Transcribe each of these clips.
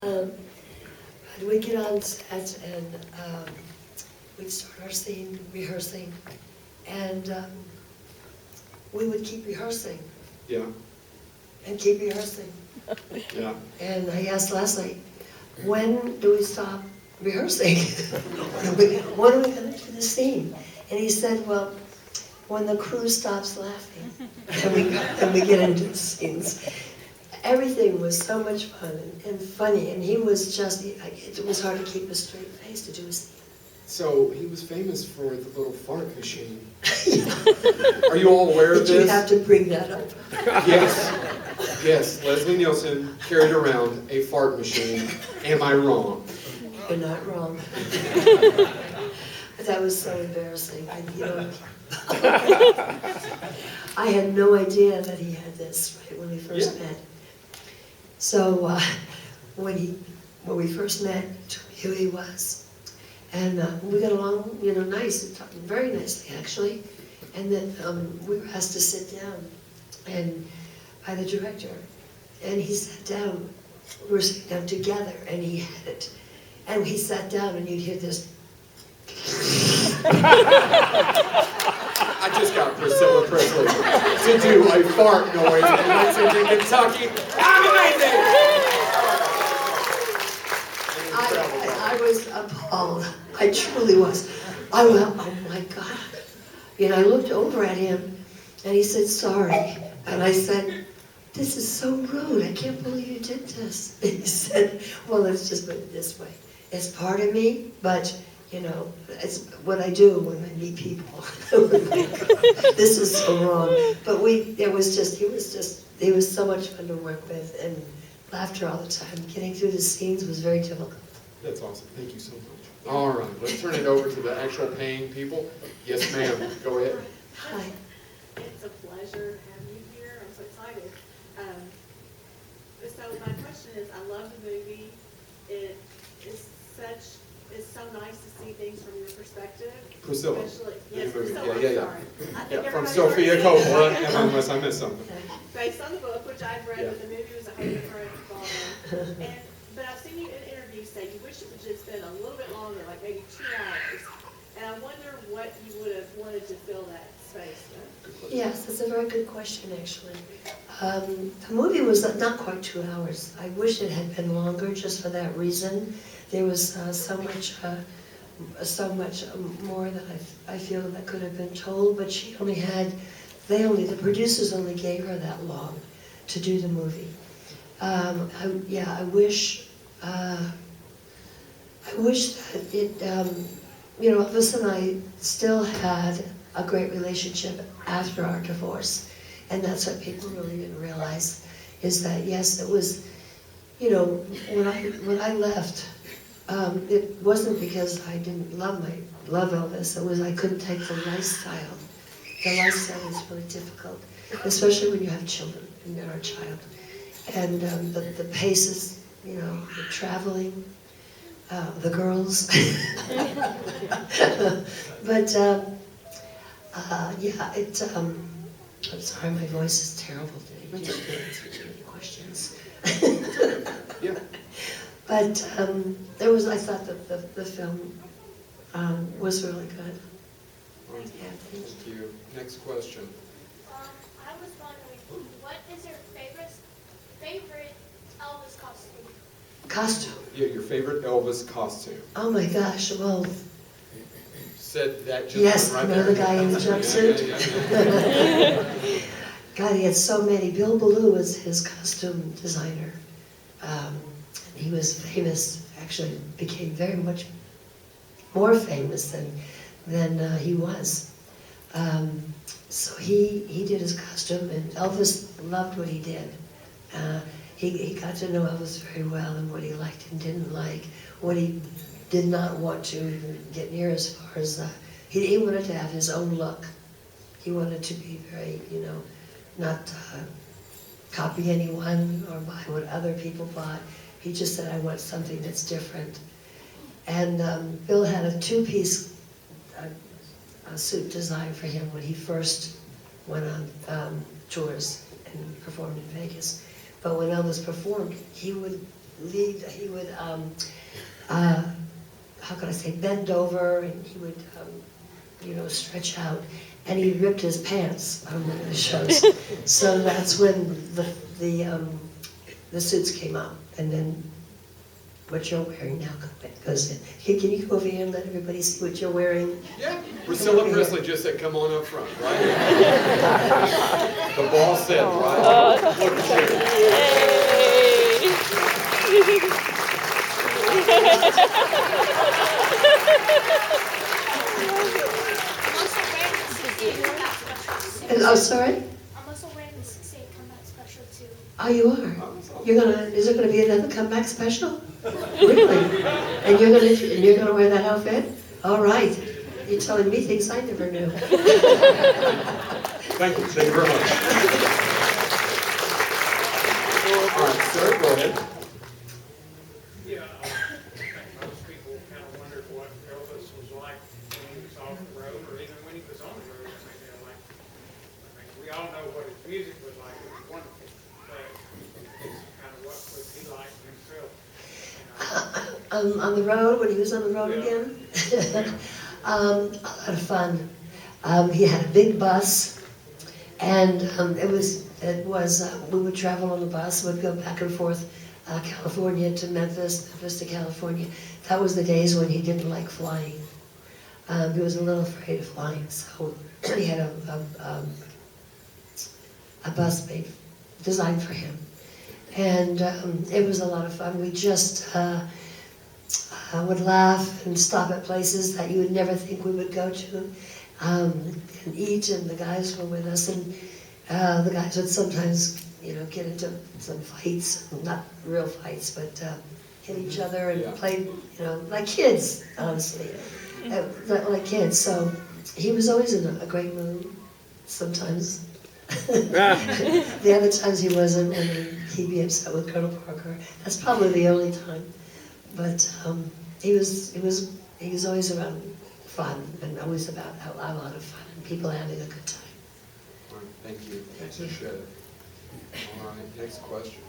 Um, and we'd get on set and we'd start our scene, rehearsing, and we would keep rehearsing Yeah, and keep rehearsing. yeah. And I asked last night, when do we stop rehearsing? When are we going to do the scene? And he said, well, when the crew stops laughing, and we get into the scenes. Everything was so much fun and funny, and he was just, it was hard to keep a straight face to do his scene. So he was famous for the little fart machine. Are you all aware of Did this? you have to bring that up? Yes, yes. Leslie Nielsen carried around a fart machine. Am I wrong? You're not wrong. That was so embarrassing. I had no idea that he had this right when we first met. So when we first met, he told me who he was, and we got along, nice, very nicely actually. And then we were asked to sit down, and by the director, and he sat down. We were sitting down together, and he had it, and he sat down, and you'd hear this. I just got Priscilla Presley to do a fart noise in Lexington, Kentucky. Amazing! I was appalled. I truly was. I went, oh my God. I looked over at him, and he said, sorry. And I said, this is so rude. I can't believe you did this. And he said, well, let's just put it this way. It's part of me, but it's what I do when I meet people. This is so wrong. But he was so much fun to work with, and laughter all the time. Getting through the scenes was very difficult. That's awesome. Thank you so much. All right, let's turn it over to the actual paying people. Yes, ma'am. Go ahead. Hi. It's a pleasure having you here. I'm so excited. So my question is, I love the movie. It's so nice to see things from your perspective. Priscilla. Especially, The yes, movie. Priscilla, Yeah. I'm sorry. I think Yeah, from everybody's Sophia already seen Coppola, it. unless I missed something. Based on the book, which I've read, Yeah. but the movie was a whole different ballgame. But I've seen you in interviews say you wish it would just been a little bit longer, like maybe 2 hours. And I wonder what you would have wanted to fill that space with. Yes, that's a very good question, actually. The movie was not quite 2 hours. I wish it had been longer just for that reason. There was so much more that I feel that could have been told, but the producers only gave her that long to do the movie. I wish that it, Elvis and I still had a great relationship after our divorce. And that's what people really didn't realize, is that, yes, it was, when I left, it wasn't because I didn't love Elvis. It was I couldn't take the lifestyle. The lifestyle is really difficult, especially when you have children and you're a child. And the paces, the traveling, the girls. But I'm sorry, my voice is terrible today. I can't answer too many questions. Yeah. But I thought that the film was really good. Yeah, Thank you. Next question. I was wondering, what is your favorite Elvis costume? Costume. Yeah, your favorite Elvis costume. Oh my gosh, well, Said that just yes, right the there. guy in the jumpsuit. Yeah. God, he had so many. Bill Ballou was his costume designer. He was famous, actually became very much more famous than he was. So he did his costume, and Elvis loved what he did. He got to know Elvis very well, and what he liked and didn't like, what he did not want to even get near, as far as he wanted to have his own look. He wanted to be very, not copy anyone or buy what other people bought. He just said, I want something that's different. And Bill had a 2-piece suit designed for him when he first went on tours and performed in Vegas. But when Elvis performed, he would lead. He would how can I say, bend over, and he would stretch out, and he ripped his pants on one of the shows. So that's when the suits came out, and then what you're wearing now goes in. Hey, can you come over here and let everybody see what you're wearing? Yeah, Priscilla Presley just said, come on up front, right? The boss said, right? Look at And, oh, sorry? I'm also wearing the 6 8 comeback special too. Oh, you are? Is there gonna be another comeback special? Really? And you're gonna wear that outfit? All right. You're telling me things I never knew. Thank you very much. All right, sir, go ahead. Yeah, I think most people kind of wondered what Elvis was like when he was off the road, or even when he was on the road. I mean, we all know what his music was like. It was wonderful, but it's kind of what was he like himself? On the road, when he was on the road again? A lot of fun. He had a big bus, and we would travel on the bus. We'd go back and forth, California to Memphis, Memphis to California. That was the days when he didn't like flying. He was a little afraid of flying, so he had a bus designed for him. And it was a lot of fun. We just would laugh and stop at places that you would never think we would go to, and eat, and the guys were with us, and the guys would sometimes, get into some fights, not real fights, but hit each other and play, like kids, honestly, like kids. So he was always in a great mood, sometimes. The other times he wasn't, and he'd be upset with Colonel Parker. That's probably the only time. But he was always around fun, and always about a lot of fun and people having a good time. All right, thank you. Appreciate it. All right, next question.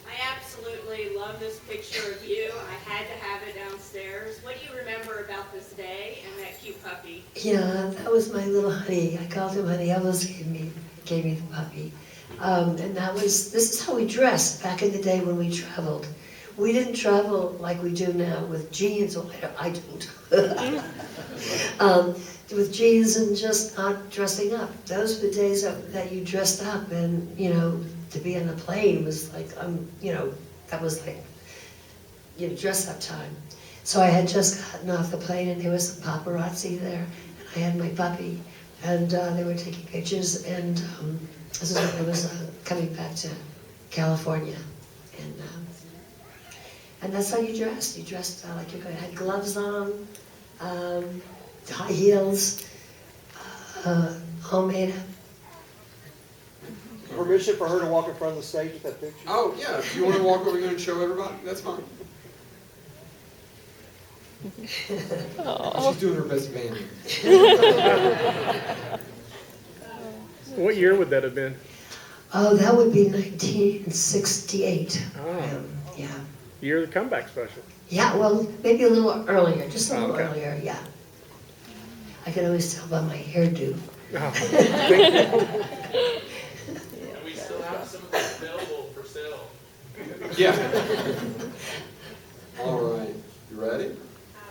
I absolutely love this picture of you. I had to have it downstairs. What do you remember about this day and that cute puppy? Yeah, that was my little honey. I called him honey. Elvis gave me the puppy. And this is how we dressed back in the day when we traveled. We didn't travel like we do now with jeans, or I don't. With jeans and just not dressing up. Those were the days that you dressed up, and to be on a plane was like, that was like, dress up time. So I had just gotten off the plane, and there was some paparazzi there, and I had my puppy, and they were taking pictures, and this is when I was coming back to California, and that's how you dressed. You dressed like you had gloves on, high heels, all made up. Permission for her to walk in front of the stage with that picture? Oh, yeah, if you want to walk over here and show everybody, that's fine. She's doing her best banding. What year would that have been? Oh, that would be 1968. Oh. Yeah. Year of the comeback special. Yeah, well, maybe a little earlier, just a little Okay. earlier, yeah. I can always tell by my hairdo. Oh. We still have some of that available for sale. Yeah. All right, you ready?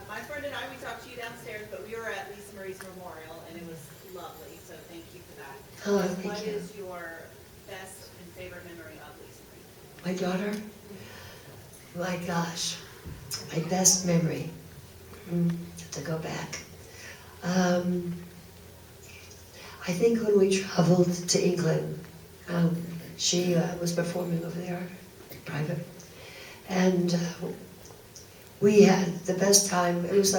My friend and I, we talked to you downstairs, but we were at Lisa Marie's memorial, and it was lovely, so thank you for that. Oh, thank What you. is your best and favorite memory of Lisa Marie? My daughter? My gosh, my best memory. To go back. I think when we traveled to England, she was performing over there, private, and we had the best time. It was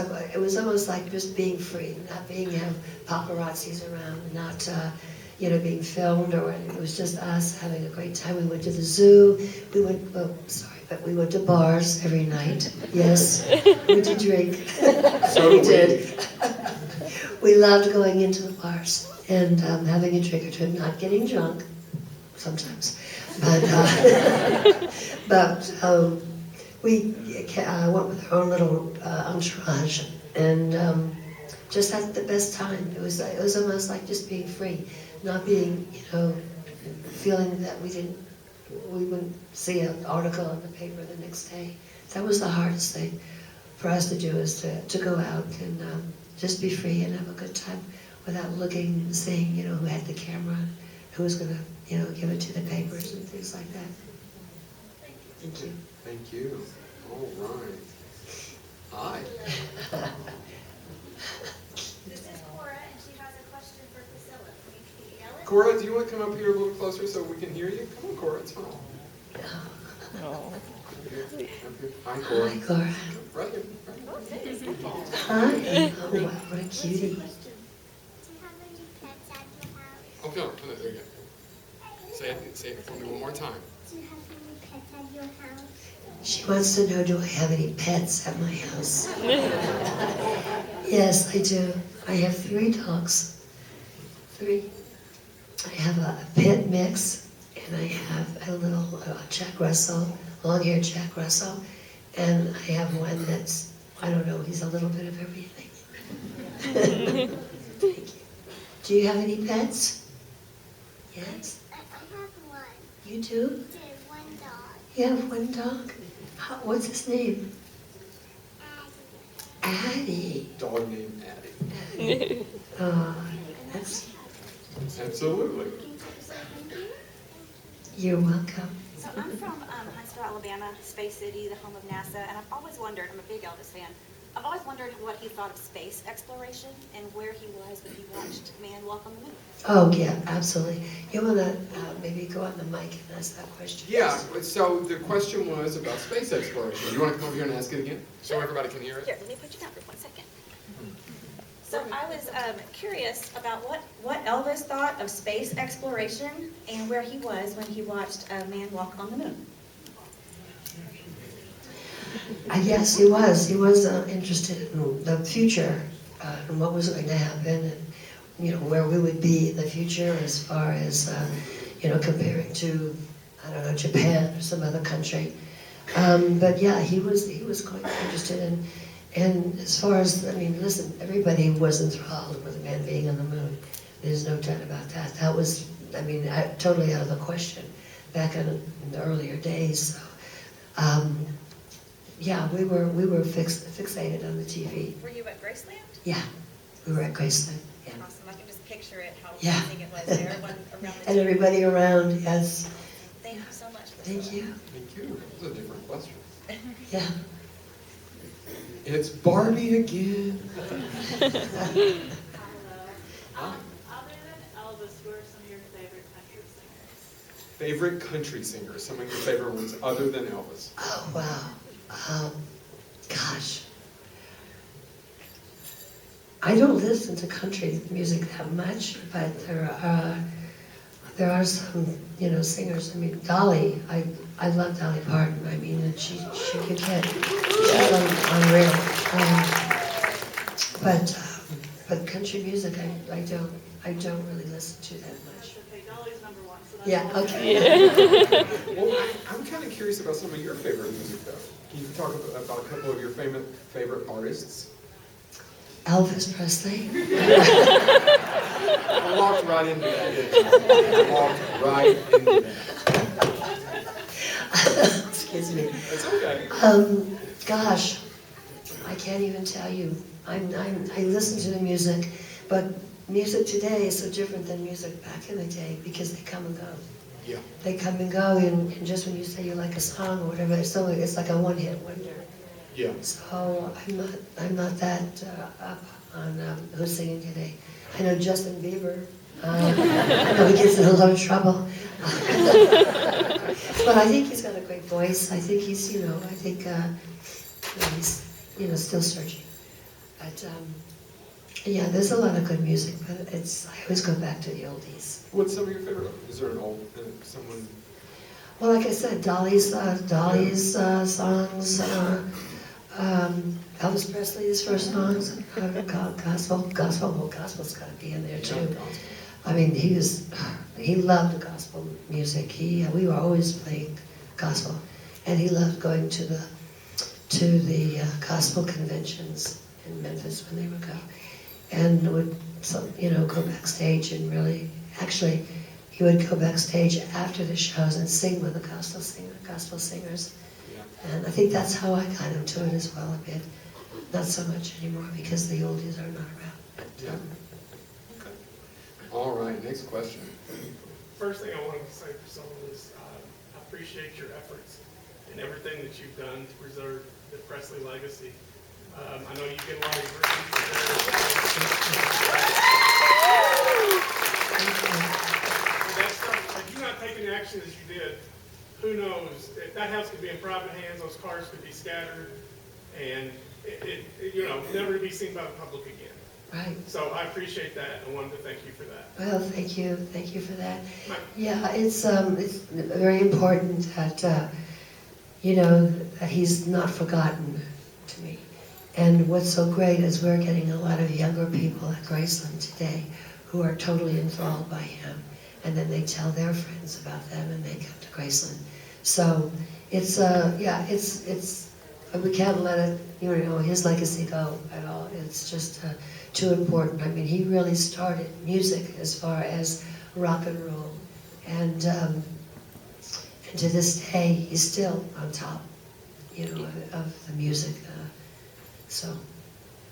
almost like just being free, not have paparazzis around, not being filmed, or it was just us having a great time. We went to the zoo. We went to bars every night. Yes, we did drink. So We did. We loved going into the bars and having a drink or two, not getting drunk sometimes, But we went with our own little entourage and just had the best time. It was almost like just being free, not being, feeling that we wouldn't see an article in the paper the next day. That was the hardest thing for us to do, is to go out and just be free and have a good time without looking and seeing, who had the camera, who was gonna, give it to the papers and things like that. Thank you. Thank you. All right. Hi. This is Cora, and she has a question for Priscilla. Can you yell it? Cora, do you want to come up here a little closer so we can hear you? Come on, Cora, it's fine. Oh. Hi, Cora. Hi, Cora. Right here. Right here. Hi. Oh, wow, what a cutie. Do you have any pets at your house? Okay, there you go. Say it for me one more time. Do you have any pets at your house? She wants to know, do I have any pets at my house? Yes, I do. I have 3 dogs. 3. I have a pit mix, and I have a little Jack Russell, long-haired Jack Russell, and I have one that's, I don't know, he's a little bit of everything. Thank you. Do you have any pets? Yes? I have one. You do? There's one dog. You have 1 dog? What's his name? Addie. Dog named Addie. Oh, that's, Absolutely. you're welcome. So I'm from Huntsville, Alabama, Space City, the home of NASA, and I've always wondered, I'm a big Elvis fan, I've always wondered what he thought of space exploration and where he was when he watched Man Walk on the Moon. Oh, yeah, absolutely. You want to maybe go on the mic and ask that question? Yeah, so the question was about space exploration. You want to come over here and ask it again? So everybody can hear it? Here, let me put you down for 1 second. So I was curious about what Elvis thought of space exploration and where he was when he watched Man Walk on the Moon. Yes, he was. He was interested in the future and what was going to happen, and where we would be in the future as far as comparing to, I don't know, Japan or some other country. But yeah, he was quite interested in. And as far as, listen, everybody was enthralled with a man being on the moon. There's no doubt about that. That was, totally out of the question back in the earlier days. So, yeah, we were fixated on the TV. Were you at Graceland? Yeah, we were at Graceland. Yeah. Awesome, I can just picture it, how Yeah. amazing it was there, everyone around the And everybody around, yes. Thank you so much. Thank you. Thank you. That was a different question. Yeah. It's Barbie again. Hello. Other than Elvis, who are some of your favorite country singers? Favorite country singers, some of your favorite ones other than Elvis. Oh, wow. Gosh. I don't listen to country music that much, but there are some, singers. Dolly, I love Dolly Parton. And she could get, she's unreal. But country music, I don't really listen to that much. Okay, Dolly's number 1, so that's Yeah, all. okay. Well, I'm kind of curious about some of your favorite music, though. Can you talk about a couple of your favorite artists? Elvis Presley. I walked right into that, didn't I? I walked right into that. Excuse me. It's okay. Gosh, I can't even tell you. I listen to the music, but music today is so different than music back in the day because they come and go. Yeah. They come and go, and just when you say you like a song or whatever, it's like a one-hit wonder. Yeah. So I'm not that up on who's singing today. I know Justin Bieber. I know he gets in a lot of trouble. But I think he's got a great voice. I think he's, he's, still searching. But yeah, there's a lot of good music, but I always go back to the oldies. What's some of your favorite? Is there an old someone? Well, like I said, Dolly's songs, Elvis Presley's first songs, gospel's got to be in there too. I mean, he loved gospel music. We were always playing gospel, and he loved going to the gospel conventions in Memphis when they would go, and would go backstage and really, actually, he would go backstage after the shows and sing with the gospel singers. Yeah. And I think that's how I got into it as well a bit. Not so much anymore because the oldies are not around. But, Yeah. Okay. All right, next question. First thing I wanted to say, Priscilla, is I appreciate your efforts and everything that you've done to preserve the Presley legacy. I know you get a lot of grief if you're not taking action as you did, who knows? If that house could be in private hands, those cars could be scattered, and never to be seen by the public again. right. So I appreciate that. I wanted to thank you for that. Well, thank you for that. Yeah, it's very important that that he's not forgotten to me. And what's so great is we're getting a lot of younger people at Graceland today who are totally enthralled by him, and then they tell their friends about them, and they come to Graceland. So it's we can't let it his legacy go at all. It's just too important. I mean, he really started music as far as rock and roll, and to this day he's still on top, of the music. So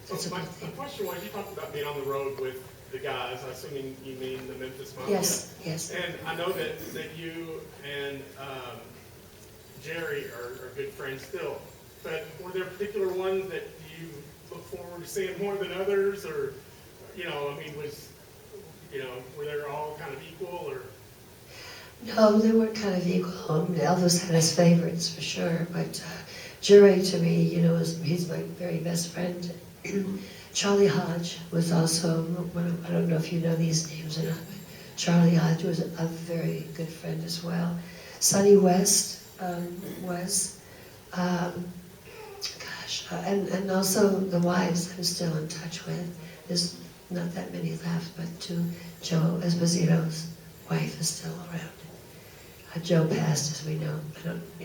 that's a My good thing. question was, you talked about being on the road with the guys. I assume you mean the Memphis Mafia. Yes. And I know that you and Jerry are good friends still. But were there particular ones that you look forward to seeing more than others, or were they all kind of equal, or? No, they weren't kind of equal. Elvis had his favorites for sure, but Jerry to me, he's my very best friend. Charlie Hodge was also one of, I don't know if you know these names or not, but Charlie Hodge was a very good friend as well. Sonny West was, and also the wives I'm still in touch with. There's not that many left, but Joe Esposito's wife is still around. Joe passed, as we know. I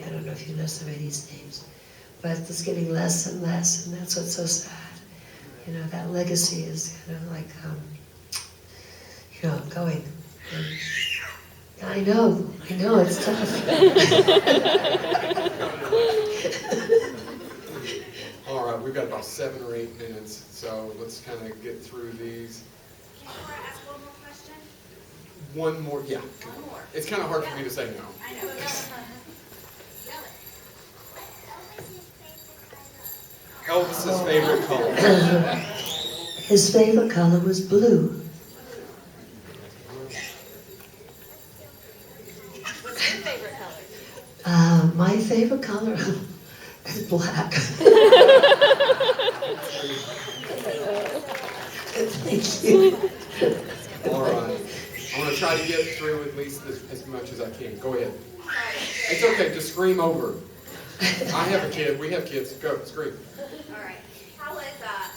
don't know if you know some of these names, but it's getting less and less, and that's what's so sad. That legacy is kind of like, going. And I know, it's tough. All right, we've got about 7 or 8 minutes, so let's kind of get through these. Can I ask one more question? One more, yeah. One more. It's kind of hard for me to say no. I know. Elvis's favorite color. His favorite color was blue. What's your favorite color? My favorite color is black. Thank you. All right. I'm going to try to get through at least as much as I can. Go ahead. It's okay. Just scream over. I have a kid. We have kids. Go. Scream. All right. How was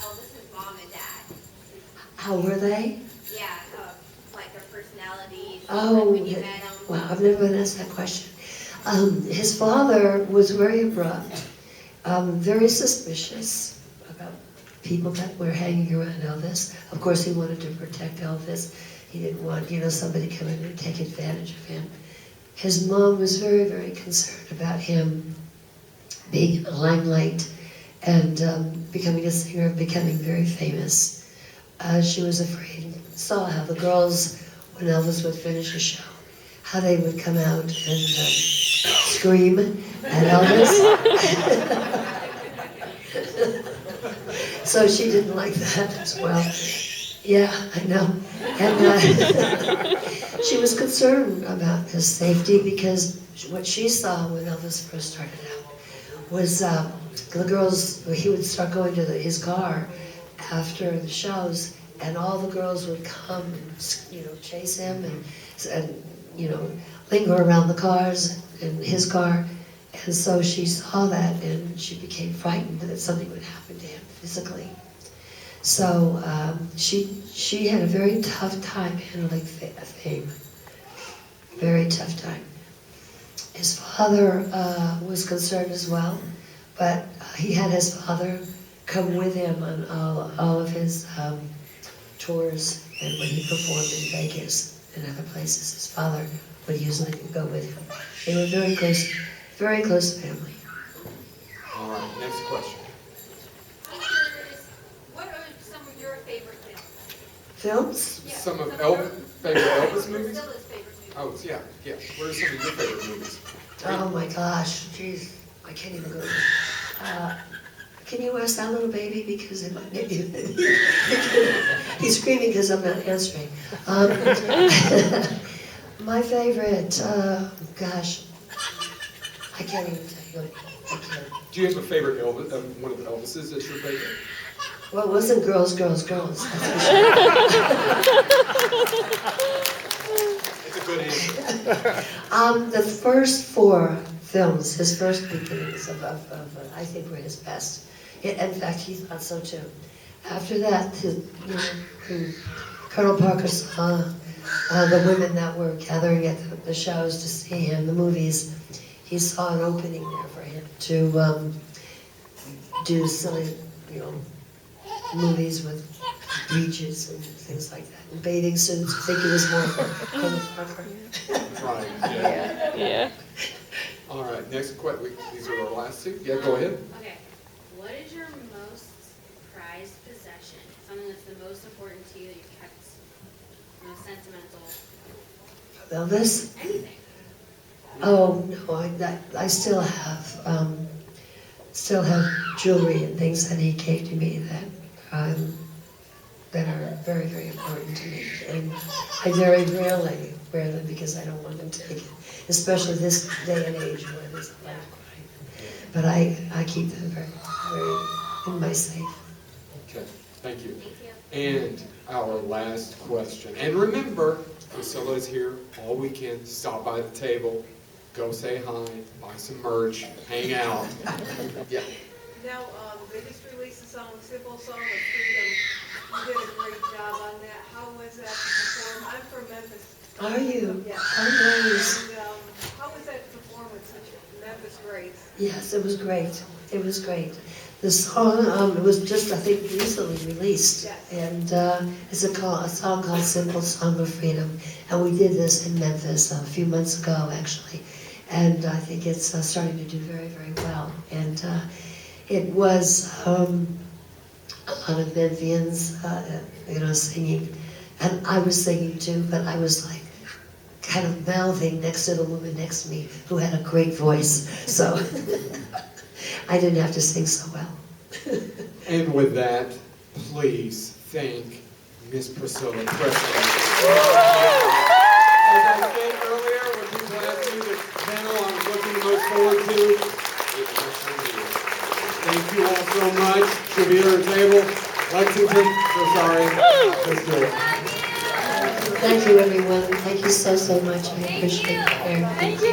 Elvis's mom and dad? How were they? Yeah, like their personalities. Oh, when you met them. wow, I've never been asked that question. His father was very abrupt, very suspicious about people that were hanging around Elvis. Of course, he wanted to protect Elvis. He didn't want, somebody coming and take advantage of him. His mom was very, very concerned about him being in the limelight and becoming a singer, becoming very famous. She was afraid, saw how the girls, when Elvis would finish a show, how they would come out and scream at Elvis. So she didn't like that as well. Yeah, I know. And she was concerned about his safety because what she saw when Elvis first started out was the girls, he would start going to his car after the shows, and all the girls would come and chase him and linger around the cars in his car. And so she saw that and she became frightened that something would happen to him physically. So she had a very tough time handling fame. Very tough time. His father was concerned as well, but he had his father come with him on all of his tours, and when he performed in Vegas and other places, his father would usually go with him. They were very close family. All right, next question. I'm curious, what are some of your favorite films? Films? Yeah, Some of your- favorite Elvis movies? Priscilla's favorite movies. Oh, yeah. What are some of your favorite movies? Oh my gosh, jeez, I can't even go. Can you ask that little baby, because it might maybe he's screaming because I'm not answering. My favorite, gosh, I can't even tell you. I can't. Do you have a favorite Elvis, one of the Elvises that's your favorite? Well, it wasn't Girls, Girls, Girls. That's for sure. It's a good answer. The first 4 films, his first beginnings of I think were his best. In fact, he thought so too. After that, Colonel Parker saw the women that were gathering at the shows to see him, the movies. He saw an opening there for him to do silly, movies with breeches and things like that, and bathing suits. I think it was more for Colonel Parker. Right, Yeah. All right, next question. These are our last 2. Yeah, go ahead. Okay. What is your most prized possession? Something that's the most important to you that you've kept, most sentimental? Elvis? Anything. Oh no, I still have jewelry and things that he gave to me that are very, very important to me, and I very rarely wear them because I don't want them taken, especially this day and age where there's a lot of crime. But I keep them very, very in my safe. Okay, thank you. Thank you. And our last question. And remember, Priscilla is here all weekend. Stop by the table, go say hi, buy some merch, hang out. Yeah. Now, they just released a song, Simple Song of Freedom. You did a great job on that. How was that to perform? I'm from Memphis. Are you? Yeah. Oh, nice. And, how was that to perform with such a Memphis greats? Yes, it was great. It was great. The song, it was just, I think, recently released. Yes. And it's a song called Simple Song of Freedom. And we did this in Memphis a few months ago, actually. And I think it's starting to do very, very well. And it was a lot of Memphians, singing. And I was singing too, but I was like kind of mouthing next to the woman next to me who had a great voice. So I didn't have to sing so well. And with that, please thank Miss Priscilla Presley. As I said earlier, when people asked me the panel I was looking most forward to, it was for you. Thank you all so much. She'll be at her table. Lexington, so sorry. Let's do it. Thank you, everyone. Thank you so, so much. I appreciate it very much. Thank you.